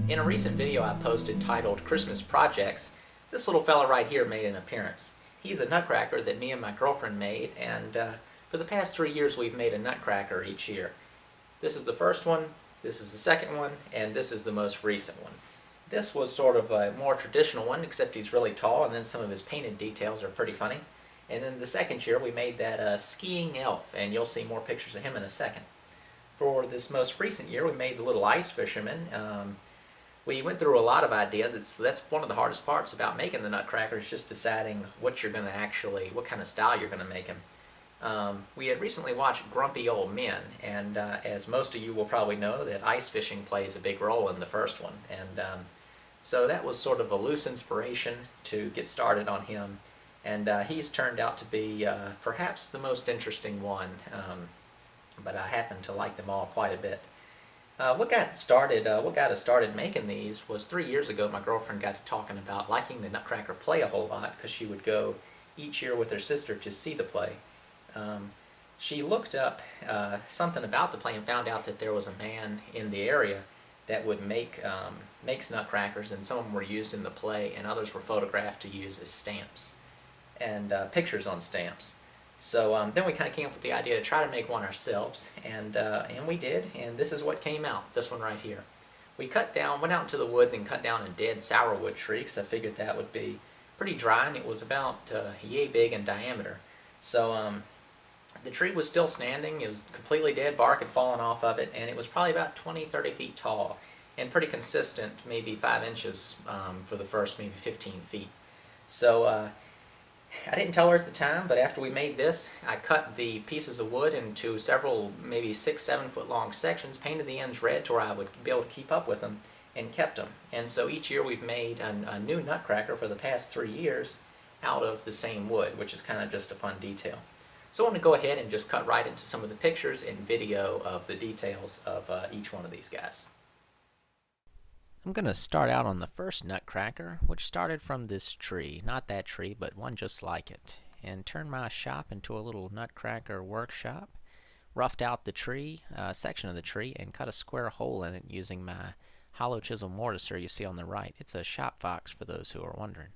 In a recent video I posted titled Christmas Projects, this little fella right here made an appearance. He's a nutcracker that me and my girlfriend made, and for the past 3 years we've made a nutcracker each year. This is the first one, this is the second one, and this is the most recent one. This was sort of a more traditional one, except he's really tall, and then some of his painted details are pretty funny. And then the second year we made that skiing elf, and you'll see more pictures of him in a second. For this most recent year we made the little ice fisherman. We went through a lot of ideas. That's one of the hardest parts about making the Nutcracker, is just deciding what you're going to what kind of style you're going to make him. We had recently watched Grumpy Old Men, and as most of you will probably know, that ice fishing plays a big role in the first one. And so that was sort of a loose inspiration to get started on him. And he's turned out to be perhaps the most interesting one, but I happen to like them all quite a bit. What got us started making these was 3 years ago. My girlfriend got to talking about liking the Nutcracker play a whole lot because she would go each year with her sister to see the play. She looked up something about the play and found out that there was a man in the area that would makes nutcrackers, and some of them were used in the play and others were photographed to use as stamps and pictures on stamps. So then we kind of came up with the idea to try to make one ourselves, and we did, and this is what came out, this one right here. We went out into the woods and cut down a dead sourwood tree because I figured that would be pretty dry, and it was about yay big in diameter. So the tree was still standing. It was completely dead, bark had fallen off of it, and it was probably about 20-30 feet tall and pretty consistent, maybe 5 inches for the first maybe 15 feet. So I didn't tell her at the time, but after we made this, I cut the pieces of wood into several, maybe 6-7 foot long sections, painted the ends red to where I would be able to keep up with them, and kept them. And so each year we've made a new nutcracker for the past 3 years out of the same wood, which is kind of just a fun detail. So I want to go ahead and just cut right into some of the pictures and video of the details of each one of these guys. I'm going to start out on the first nutcracker, which started from this tree, not that tree, but one just like it, and turned my shop into a little nutcracker workshop. Roughed out the tree, section of the tree, and cut a square hole in it using my hollow chisel mortiser you see on the right. It's a shop fox for those who are wondering.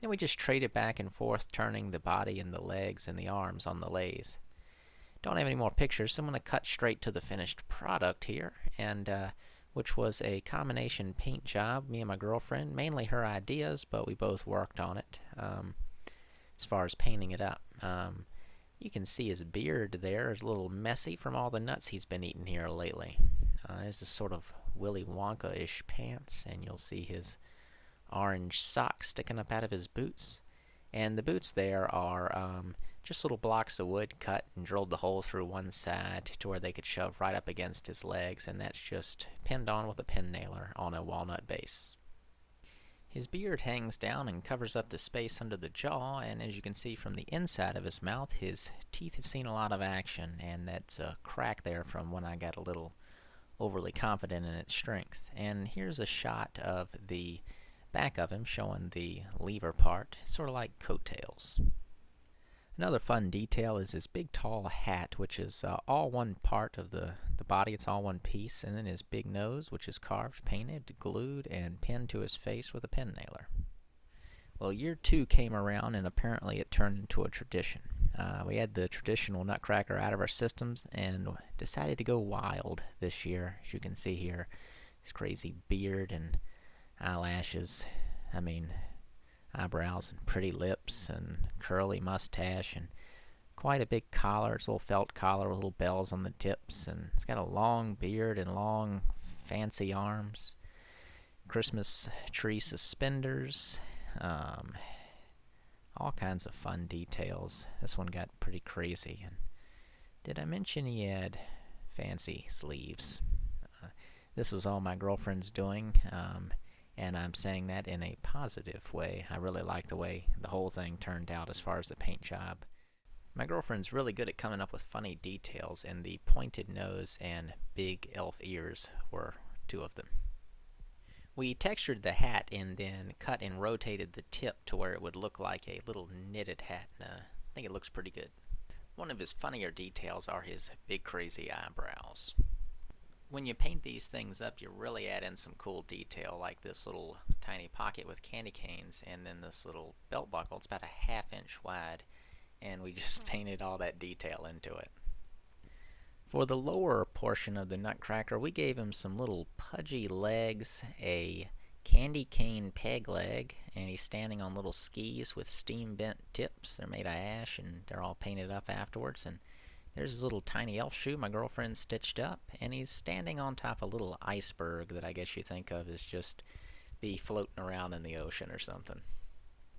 Then we just traded back and forth, turning the body and the legs and the arms on the lathe. Don't have any more pictures, so I'm going to cut straight to the finished product here, and which was a combination paint job. Me and my girlfriend, mainly her ideas, but we both worked on it as far as painting it up. You can see his beard there is a little messy from all the nuts he's been eating here lately. There's this sort of Willy Wonka-ish pants, and you'll see his orange socks sticking up out of his boots. And the boots there are just little blocks of wood cut and drilled the hole through one side to where they could shove right up against his legs, and that's just pinned on with a pin nailer on a walnut base. His beard hangs down and covers up the space under the jaw, and as you can see from the inside of his mouth, his teeth have seen a lot of action, and that's a crack there from when I got a little overly confident in its strength. And here's a shot of the back of him showing the lever part, sort of like coattails. Another fun detail is his big tall hat, which is all one part of the body. It's all one piece. And then his big nose, which is carved, painted, glued, and pinned to his face with a pin nailer. Well, year 2 came around, and apparently it turned into a tradition. We had the traditional nutcracker out of our systems and decided to go wild this year. As you can see here, his crazy beard and eyelashes, eyebrows and pretty lips and curly mustache and quite a big collar. It's a little felt collar with little bells on the tips, and it's got a long beard and long fancy arms, Christmas tree suspenders, all kinds of fun details. This one got pretty crazy. And did I mention he had fancy sleeves? This was all my girlfriend's doing, and I'm saying that in a positive way. I really like the way the whole thing turned out as far as the paint job. My girlfriend's really good at coming up with funny details, and the pointed nose and big elf ears were 2 of them. We textured the hat and then cut and rotated the tip to where it would look like a little knitted hat. I think it looks pretty good. One of his funnier details are his big crazy eyebrows. When you paint these things up, you really add in some cool detail, like this little tiny pocket with candy canes, and then this little belt buckle. It's about a ½ inch wide, and we just painted all that detail into it. For the lower portion of the Nutcracker, we gave him some little pudgy legs, a candy cane peg leg, and he's standing on little skis with steam bent tips. They're made of ash, and they're all painted up afterwards. And there's his little tiny elf shoe my girlfriend stitched up, and he's standing on top of a little iceberg that I guess you think of as just be floating around in the ocean or something.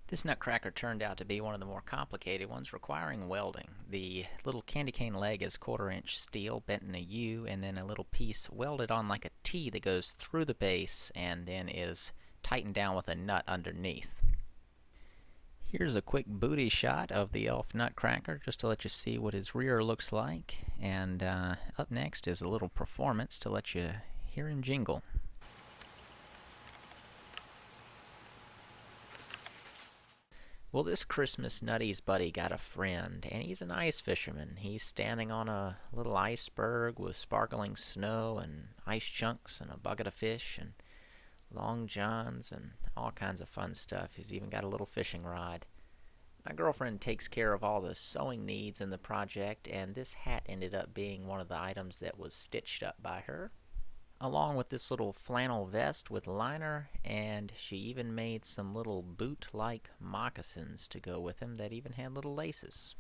This Nutcracker turned out to be one of the more complicated ones, requiring welding. The little candy cane leg is 1/4 inch steel bent in a U, and then a little piece welded on like a T that goes through the base and then is tightened down with a nut underneath. Here's a quick booty shot of the elf Nutcracker just to let you see what his rear looks like, and up next is a little performance to let you hear him jingle. Well, this Christmas, Nutty's buddy got a friend, and he's an ice fisherman. He's standing on a little iceberg with sparkling snow and ice chunks and a bucket of fish and long johns and all kinds of fun stuff. He's even got a little fishing rod. My girlfriend takes care of all the sewing needs in the project, and this hat ended up being one of the items that was stitched up by her, along with this little flannel vest with liner, and she even made some little boot-like moccasins to go with him that even had little laces.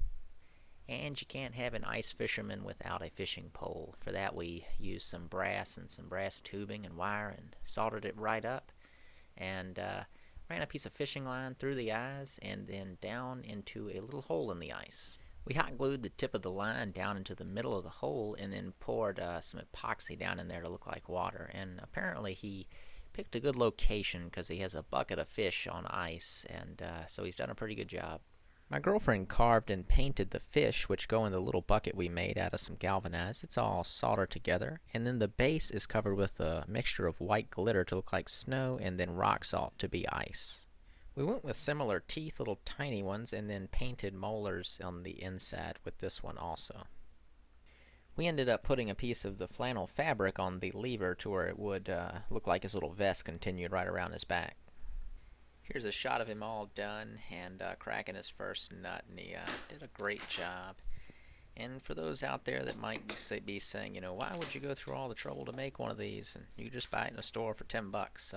And you can't have an ice fisherman without a fishing pole. For that we used some brass and some brass tubing and wire and soldered it right up, and ran a piece of fishing line through the eyes and then down into a little hole in the ice. We hot glued the tip of the line down into the middle of the hole and then poured some epoxy down in there to look like water. And apparently he picked a good location because he has a bucket of fish on ice, and so he's done a pretty good job. My girlfriend carved and painted the fish, which go in the little bucket we made out of some galvanized. It's all soldered together, and then the base is covered with a mixture of white glitter to look like snow and then rock salt to be ice. We went with similar teeth, little tiny ones, and then painted molars on the inside with this one also. We ended up putting a piece of the flannel fabric on the lever to where it would look like his little vest continued right around his back. Here's a shot of him all done and cracking his first nut, and he did a great job. And for those out there that might be saying, you know, why would you go through all the trouble to make one of these, and you just buy it in a store for $10?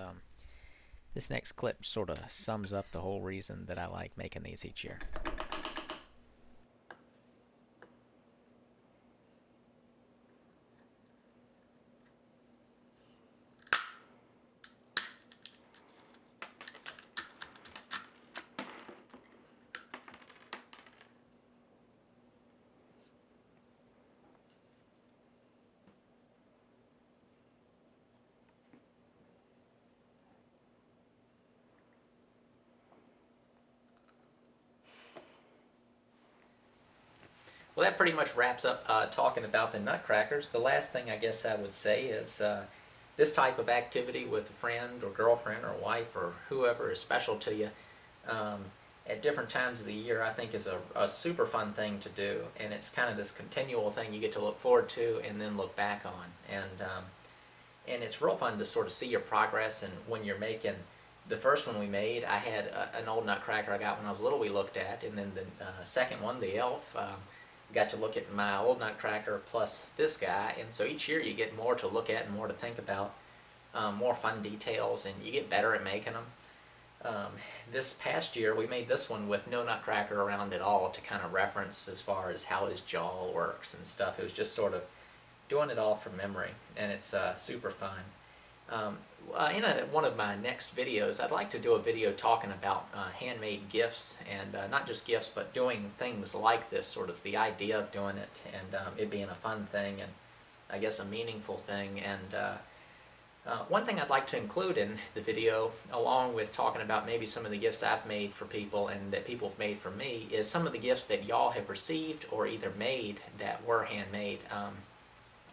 This next clip sort of sums up the whole reason that I like making these each year. Well, that pretty much wraps up talking about the Nutcrackers. The last thing I guess I would say is this type of activity with a friend or girlfriend or wife or whoever is special to you at different times of the year, I think is a super fun thing to do. And it's kind of this continual thing you get to look forward to and then look back on. And it's real fun to sort of see your progress. And when you're making the first one we made, I had an old Nutcracker I got when I was little we looked at. And then the second one, the elf, got to look at my old Nutcracker plus this guy, and so each year you get more to look at and more to think about, more fun details, and you get better at making them. This past year we made this one with no Nutcracker around at all to kind of reference as far as how his jaw works and stuff. It was just sort of doing it all from memory, and it's super fun. In one of my next videos, I'd like to do a video talking about handmade gifts, and not just gifts, but doing things like this, sort of the idea of doing it, and it being a fun thing, and I guess a meaningful thing. And one thing I'd like to include in the video, along with talking about maybe some of the gifts I've made for people and that people have made for me, is some of the gifts that y'all have received or either made that were handmade.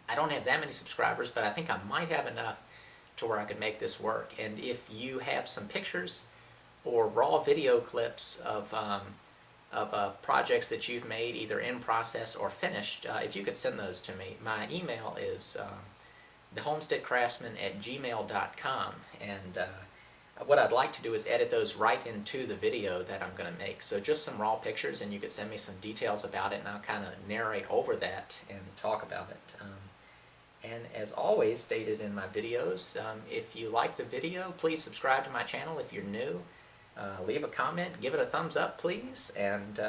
I don't have that many subscribers, but I think I might have enough to where I could make this work. And if you have some pictures or raw video clips of projects that you've made, either in process or finished, if you could send those to me. My email is thehomesteadcraftsman@gmail.com, and what I'd like to do is edit those right into the video that I'm going to make. So just some raw pictures, and you could send me some details about it, and I'll kind of narrate over that and talk about it. And as always stated in my videos, if you like the video, please subscribe to my channel if you're new. Leave a comment, give it a thumbs up please, and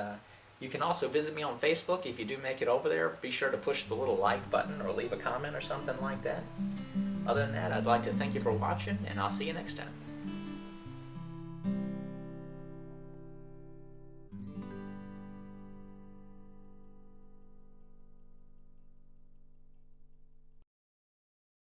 you can also visit me on Facebook. If you do make it over there, be sure to push the little like button or leave a comment or something like that. Other than that, I'd like to thank you for watching, and I'll see you next time.